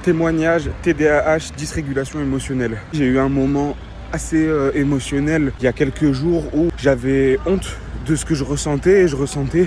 témoignage TDAH, dysrégulation émotionnelle. J'ai eu un moment assez émotionnel il y a quelques jours où j'avais honte de ce que je ressentais et je ressentais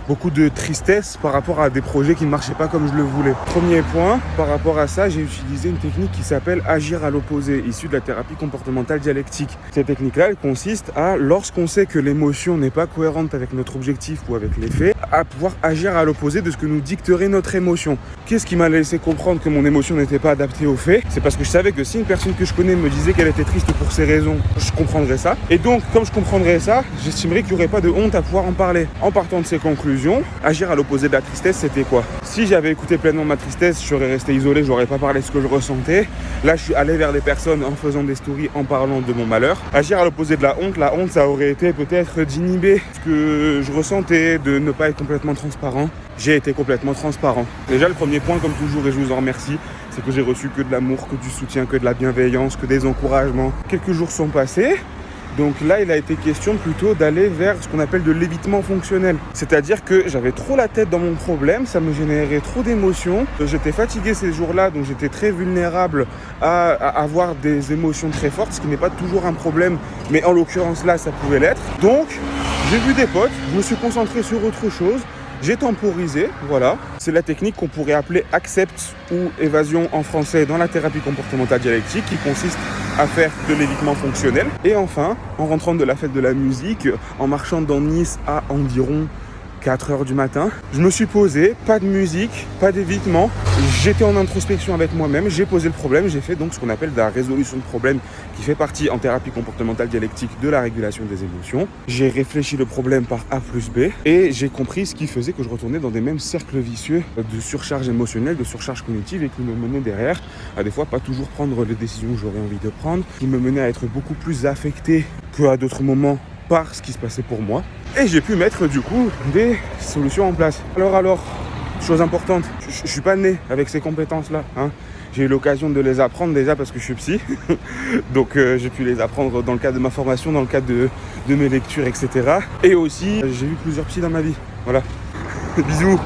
beaucoup de tristesse par rapport à des projets qui ne marchaient pas comme je le voulais. Premier point, par rapport à ça, j'ai utilisé une technique qui s'appelle agir à l'opposé, issue de la thérapie comportementale dialectique. Cette technique-là, elle consiste à, lorsqu'on sait que l'émotion n'est pas cohérente avec notre objectif ou avec les faits, à pouvoir agir à l'opposé de ce que nous dicterait notre émotion. Qu'est-ce qui m'a laissé comprendre que mon émotion n'était pas adaptée aux faits? C'est parce que je savais que si une personne que je connais me disait qu'elle était triste pour ces raisons, je comprendrais ça. Et donc, comme je comprendrais ça, j'estimerais qu'il n'y aurait pas de honte à pouvoir en parler. En partant de ces conclusions, agir à l'opposé de la tristesse, c'était quoi? Si j'avais écouté pleinement ma tristesse, je serais resté isolé, je n'aurais pas parlé de ce que je ressentais. Là, je suis allé vers des personnes en faisant des stories, en parlant de mon malheur. Agir à l'opposé de la honte, ça aurait été peut-être d'inhiber ce que je ressentais, de ne pas être complètement transparent. J'ai été complètement transparent. Déjà, le premier point, comme toujours, et je vous en remercie, c'est que j'ai reçu que de l'amour, que du soutien, que de la bienveillance, que des encouragements. Quelques jours sont passés. Donc là, il a été question plutôt d'aller vers ce qu'on appelle de l'évitement fonctionnel. C'est-à-dire que j'avais trop la tête dans mon problème, ça me générait trop d'émotions. J'étais fatigué ces jours-là, donc j'étais très vulnérable à avoir des émotions très fortes, ce qui n'est pas toujours un problème, mais en l'occurrence là, ça pouvait l'être. Donc, j'ai vu des potes, je me suis concentré sur autre chose. J'ai temporisé, voilà. C'est la technique qu'on pourrait appeler accept ou évasion en français dans la thérapie comportementale dialectique qui consiste à faire de l'évitement fonctionnel. Et enfin, en rentrant de la fête de la musique, en marchant dans Nice à environ 4h du matin, je me suis posé, pas de musique, pas d'évitement. J'étais en introspection avec moi-même, j'ai posé le problème, j'ai fait donc ce qu'on appelle de la résolution de problème qui fait partie en thérapie comportementale dialectique de la régulation des émotions. J'ai réfléchi le problème par A plus B et j'ai compris ce qui faisait que je retournais dans des mêmes cercles vicieux de surcharge émotionnelle, de surcharge cognitive et qui me menaient derrière à des fois pas toujours prendre les décisions que j'aurais envie de prendre, qui me menaient à être beaucoup plus affecté qu'à d'autres moments par ce qui se passait pour moi. Et j'ai pu mettre du coup des solutions en place. Alors, chose importante, je suis pas né avec ces compétences-là, hein. J'ai eu l'occasion de les apprendre déjà parce que je suis psy. Donc j'ai pu les apprendre dans le cadre de ma formation, dans le cadre de mes lectures, etc. Et aussi, j'ai vu plusieurs psys dans ma vie. Voilà. Bisous.